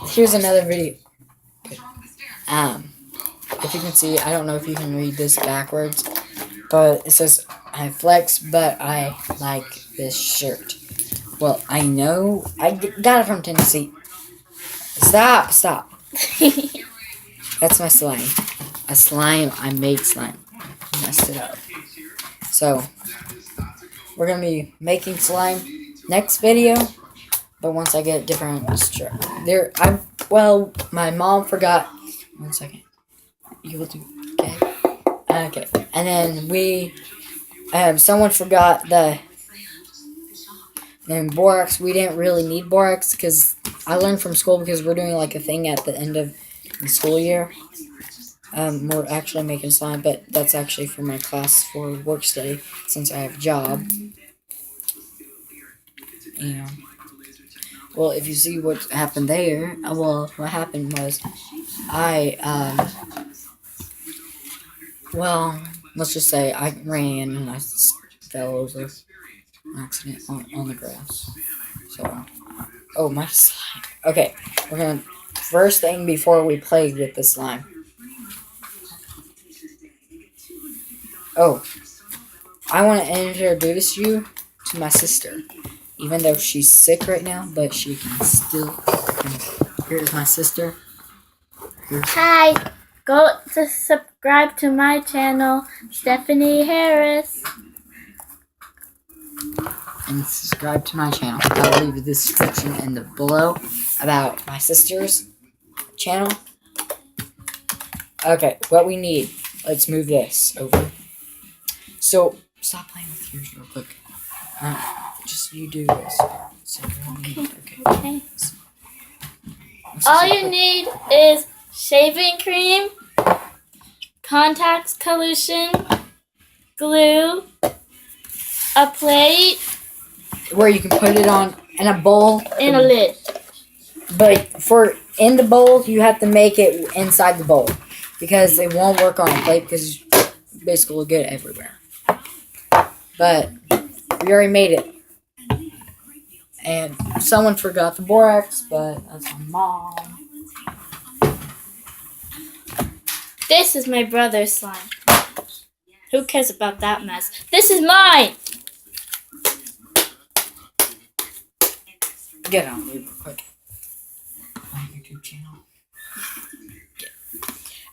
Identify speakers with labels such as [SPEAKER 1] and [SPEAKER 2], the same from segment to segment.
[SPEAKER 1] Here's another video. Um, if you can see, I don't know if you can read this backwards, but it says, I flex, but I like this shirt. Well, I know. I got it from Tennessee. Stop. That's my slime. A slime. I made slime. Messed it up. So, we're going to be making slime next video. But once I get different my mom forgot. 1 second. You will do. Okay. And then someone forgot the borax. We didn't really need borax because I learned from school because we're doing like a thing at the end of the school year. We're actually making slime, but that's actually for my class for work study since I have a job. And, well, if you see what happened there, what happened was let's just say I ran and I fell over an accident on the grass. So, my slime. Okay, we're gonna first thing before we play with the slime. Oh, I want to introduce you to my sister, even though she's sick right now, but she can still. Here's my sister.
[SPEAKER 2] Hi, go to subscribe to my channel, Stephanieharris.
[SPEAKER 1] And subscribe to my channel. I'll leave the description in the below about my sister's channel. Okay, what we need. Let's move this over. So, stop playing with yours real quick. Just you do this. So,
[SPEAKER 2] Okay. All you need is shaving cream, contacts solution, glue, a plate,
[SPEAKER 1] where you can put it on in a bowl.
[SPEAKER 2] And a lid.
[SPEAKER 1] But in the bowl, you have to make it inside the bowl. Because it won't work on a plate because it's basically good everywhere. But we already made it. And someone forgot the borax, but that's my mom.
[SPEAKER 2] This is my brother's slime. Who cares about that mess? This is mine!
[SPEAKER 1] Get on real quick. My YouTube channel.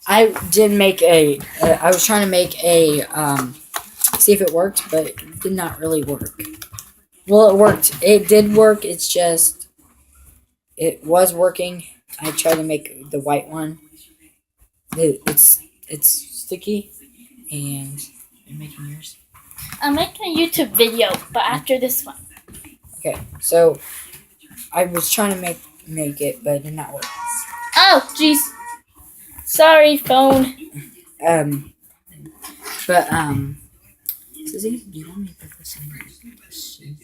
[SPEAKER 1] I did make I was trying to make see if it worked, but it did not really work. Well, it worked. It did work. It's just, it was working. I tried to make the white one. It's sticky, and you're making yours.
[SPEAKER 2] I'm making a YouTube video, but after this one.
[SPEAKER 1] Okay, so I was trying to make it, but it did not work.
[SPEAKER 2] Oh, jeez. Sorry, phone.
[SPEAKER 1] Susie, do you want me to put this in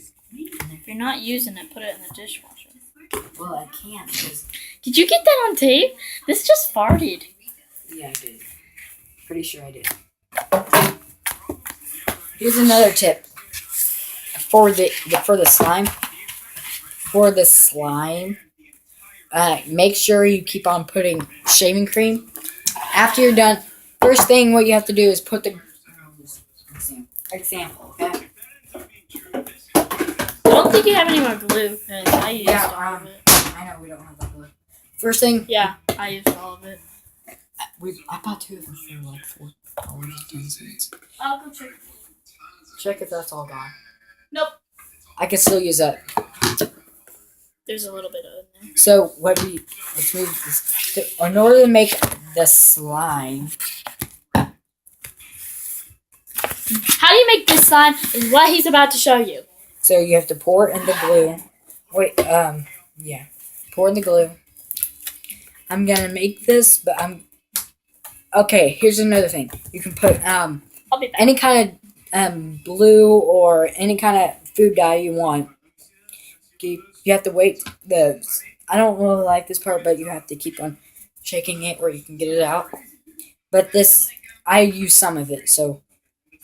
[SPEAKER 2] If you're not using it, put it in the dishwasher.
[SPEAKER 1] Well, I can't.
[SPEAKER 2] Did you get that on tape? This just farted.
[SPEAKER 1] Yeah, I did. Pretty sure I did. Here's another tip for the slime. For the slime, make sure you keep on putting shaving cream. After you're done, first thing what you have to do is put the example. Okay.
[SPEAKER 2] I don't think you have any more glue because I used all of it.
[SPEAKER 1] I know we don't have that glue. First thing.
[SPEAKER 2] Yeah, I used all of it.
[SPEAKER 1] I bought 2 of them for like $4.10.
[SPEAKER 2] I'll go check.
[SPEAKER 1] Check if that's all gone.
[SPEAKER 2] Nope.
[SPEAKER 1] I can still use that.
[SPEAKER 2] There's a little bit of it in there.
[SPEAKER 1] So let's move this. In order to make the slime.
[SPEAKER 2] How do you make this slime is what he's about to show you.
[SPEAKER 1] So you have to pour it in the glue. Yeah. Pour in the glue. I'm gonna make this, but okay, here's another thing. You can put
[SPEAKER 2] I'll be back.
[SPEAKER 1] any kind of blue or any kind of food dye you want. You have to wait. I don't really like this part, but you have to keep on shaking it where you can get it out. But I used some of it, so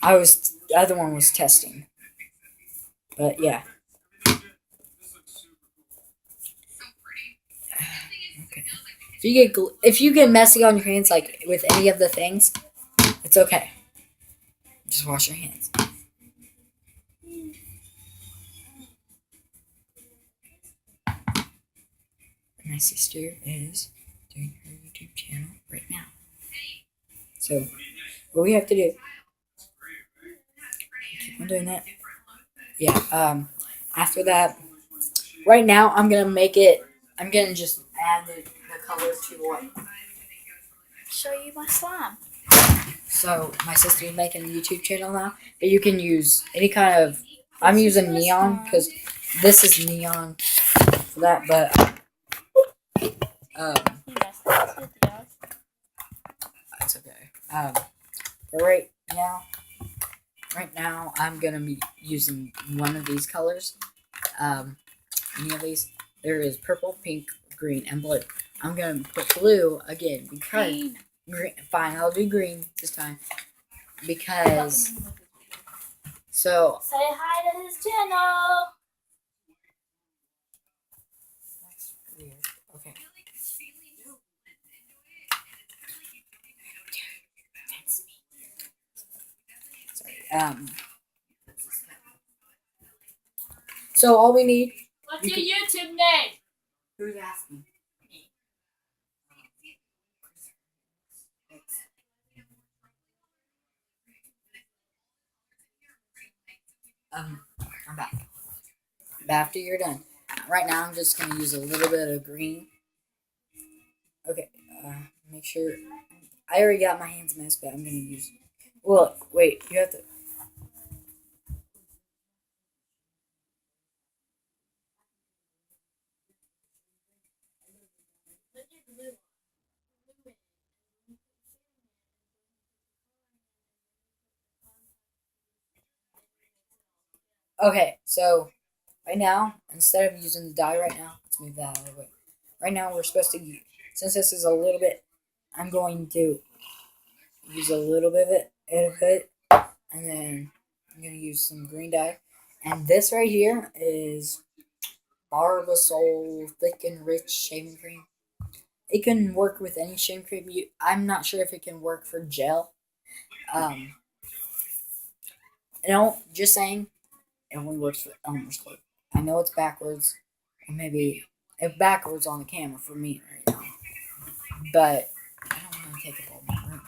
[SPEAKER 1] the other one was testing. But yeah. if you get messy on your hands, like with any of the things, it's okay. Just wash your hands. My sister is doing her YouTube channel right now. So, what we have to do, keep on doing that. Yeah, after that, right now, I'm going to just add the color to what?
[SPEAKER 2] Show you my slime.
[SPEAKER 1] So, my sister's making a YouTube channel now, but you can use any kind of, I'm using neon, because this is neon for that, but, that's okay. But right now, I'm gonna be using one of these colors. Any of these. There is purple, pink, green, and blue. I'm gonna put blue again because green. Fine, I'll do green this time because. So.
[SPEAKER 2] Say hi to his channel.
[SPEAKER 1] That's weird. Okay. That's me. Sorry. So all we need.
[SPEAKER 2] What's your YouTube name?
[SPEAKER 1] Who's asking? I'm back. But after you're done, right now I'm just gonna use a little bit of green. Okay. Make sure. I already got my hands messed, but I'm gonna use. Well, wait. You have to. Okay, so right now, instead of using the dye right now, let's move that out of the way. Right now, we're supposed to use, since this is a little bit, I'm going to use a little bit of it, and then I'm going to use some green dye. And this right here is Barbasol Thick and Rich Shaving Cream. It can work with any shaving cream. I'm not sure if it can work for gel. Just saying, it only works for Elmer's clothes. I know it's backwards, or maybe it's backwards on the camera for me right now. But I don't want to take up all my room.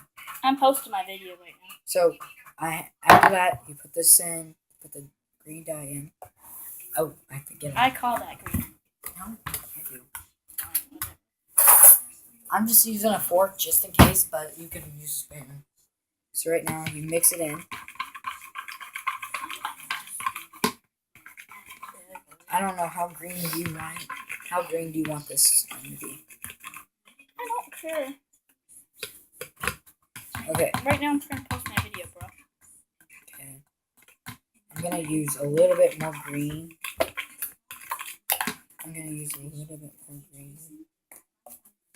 [SPEAKER 2] I'm posting my video right now.
[SPEAKER 1] So after that, you put this in, put the green dye in. Oh, I have to get it.
[SPEAKER 2] I call that green.
[SPEAKER 1] No, I do. I'm just using a fork just in case, but you can use a spoon. So right now, you mix it in. I don't know how green do you want. How green do you want this to be?
[SPEAKER 2] I don't care.
[SPEAKER 1] Okay.
[SPEAKER 2] Right now I'm trying to post my video, bro.
[SPEAKER 1] Okay. I'm gonna use a little bit more green.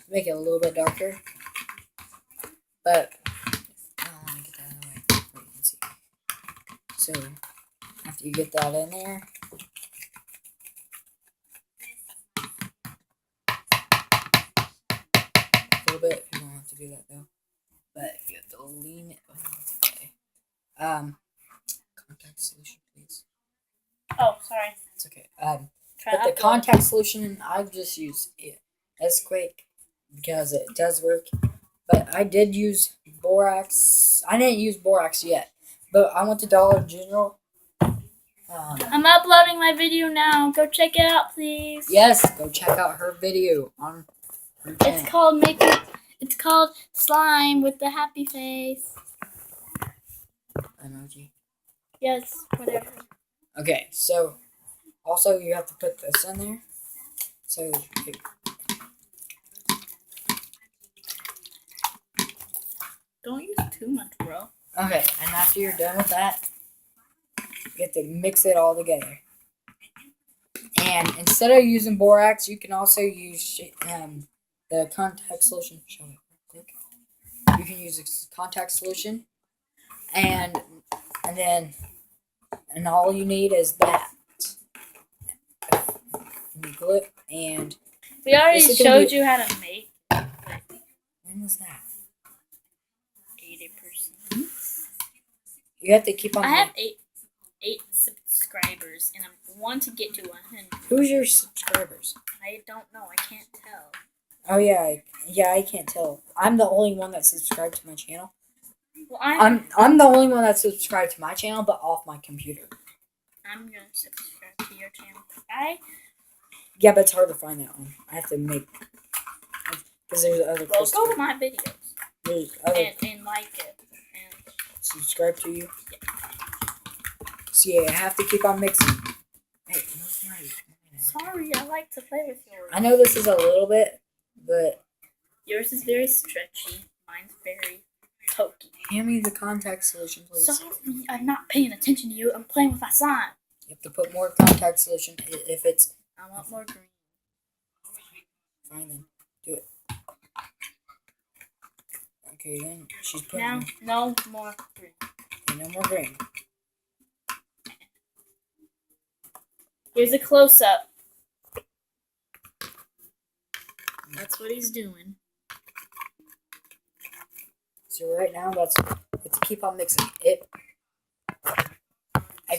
[SPEAKER 1] Make it a little bit darker. But I don't want to get that out of the way. So you can see. So after you get that in there. A little bit. You don't have to do that though. But you have to lean it. Oh, it's okay. Contact solution, please.
[SPEAKER 2] Oh, sorry.
[SPEAKER 1] It's okay. Put the contact solution in. I've just used it as quick because it does work. But I did use borax. I didn't use borax yet. But I went to Dollar General.
[SPEAKER 2] I'm uploading my video now. Go check it out, please.
[SPEAKER 1] Yes, go check out her video on her channel.
[SPEAKER 2] It's called Slime with the happy face.
[SPEAKER 1] Emoji.
[SPEAKER 2] Yes, whatever.
[SPEAKER 1] Okay, so also you have to put this in there. So
[SPEAKER 2] don't use too much, bro.
[SPEAKER 1] Okay, and after you're done with that, you have to mix it all together. And instead of using borax, you can also use the contact solution. Show it real quick. You can use a contact solution, and all you need is that. You glue it, and
[SPEAKER 2] we already showed you how to make.
[SPEAKER 1] was that?
[SPEAKER 2] 80%.
[SPEAKER 1] You have to keep on.
[SPEAKER 2] I have eight subscribers, and I want to get to 100.
[SPEAKER 1] Who's your subscribers?
[SPEAKER 2] I don't know. I can't tell.
[SPEAKER 1] Oh yeah, I can't tell. I'm the only one that's subscribed to my channel.
[SPEAKER 2] Well,
[SPEAKER 1] I'm the only one that's subscribed to my channel, but off my computer.
[SPEAKER 2] I'm gonna subscribe to your channel.
[SPEAKER 1] Yeah, but it's hard to find that one. I have to make because there's other.
[SPEAKER 2] Well, go to my videos.
[SPEAKER 1] There's other
[SPEAKER 2] And like it and
[SPEAKER 1] subscribe to you.
[SPEAKER 2] Yeah.
[SPEAKER 1] So yeah, I have to keep on mixing. Hey, what's my?
[SPEAKER 2] Sorry, I like to play with yours.
[SPEAKER 1] I know this is a little bit, but
[SPEAKER 2] yours is very stretchy. Mine's very pokey.
[SPEAKER 1] hand me the contact solution, please.
[SPEAKER 2] Sorry, I'm not paying attention to you. I'm playing with my slime.
[SPEAKER 1] You have to put more contact solution if it's.
[SPEAKER 2] I want more green.
[SPEAKER 1] Fine then, do it. Okay then, she's putting.
[SPEAKER 2] No more green.
[SPEAKER 1] Okay, no more green.
[SPEAKER 2] Here's a close up. That's what he's doing.
[SPEAKER 1] So right now, let's keep on mixing it.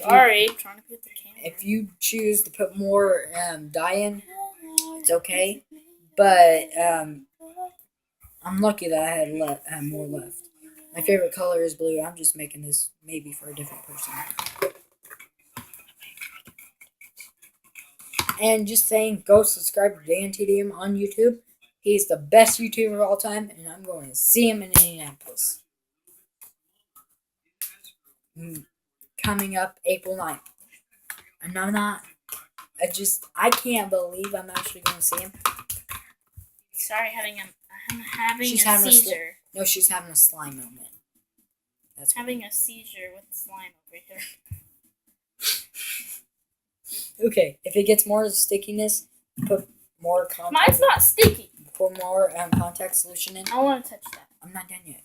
[SPEAKER 2] Sorry, I'm trying to get the camera.
[SPEAKER 1] If you choose to put more dye in, it's okay. But I'm lucky that I had more left. My favorite color is blue. I'm just making this maybe for a different person. And just saying, go subscribe to Dan TDM on YouTube. He's the best YouTuber of all time, and I'm going to see him in Indianapolis. Coming up April 9th. And I can't believe I'm actually going to see him.
[SPEAKER 2] Sorry, I'm having
[SPEAKER 1] She's
[SPEAKER 2] a
[SPEAKER 1] having
[SPEAKER 2] seizure.
[SPEAKER 1] No, she's having a slime moment. That's
[SPEAKER 2] having a seizure with slime over here.
[SPEAKER 1] Okay, if it gets more stickiness, put more contact.
[SPEAKER 2] Mine's not sticky.
[SPEAKER 1] Put more contact solution in.
[SPEAKER 2] I want to touch that.
[SPEAKER 1] I'm not done yet.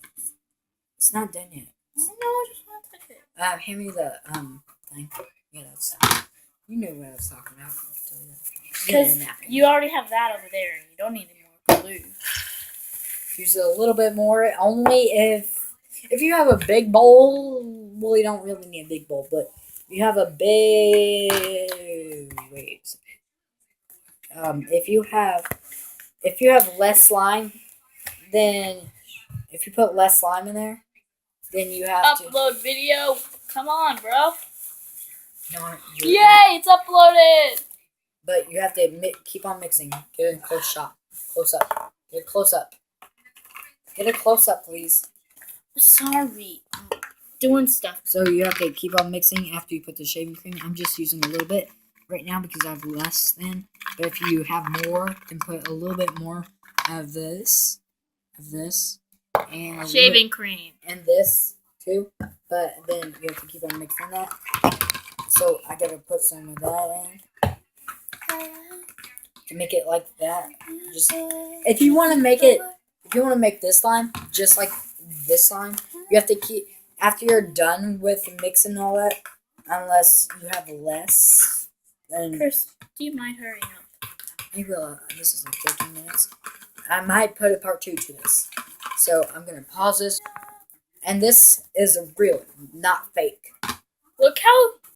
[SPEAKER 1] It's not done yet.
[SPEAKER 2] I know, I just want to touch it.
[SPEAKER 1] Hand me the thing. Yeah, that's. You knew what I was talking about.
[SPEAKER 2] Because you already have that over there, and you don't need any more glue.
[SPEAKER 1] Use a little bit more, only if you have a big bowl. Well, you don't really need a big bowl, but you have a big. Wait. If you have less slime, then if you put less slime in there, then you have to
[SPEAKER 2] upload video. Come on, bro.
[SPEAKER 1] No,
[SPEAKER 2] yay! It's uploaded.
[SPEAKER 1] But you have to keep on mixing. Get a close shot. Close up. Get a close up. Get a close up, please.
[SPEAKER 2] Sorry. I'm doing stuff.
[SPEAKER 1] So you have to keep on mixing after you put the shaving cream. I'm just using a little bit right now because I have less than. But if you have more, then put a little bit more of this, and
[SPEAKER 2] shaving cream,
[SPEAKER 1] and this too. But then you have to keep on mixing that. So I gotta put some of that in to make it like that. Just if you want to make this slime just like this slime, you have to keep after you're done with mixing all that. Unless you have less, then
[SPEAKER 2] Chris, do you mind hurrying up?
[SPEAKER 1] I will. This is like 13 minutes. I might put a part 2 to this, so I'm gonna pause this. And this is real, not fake.
[SPEAKER 2] Look how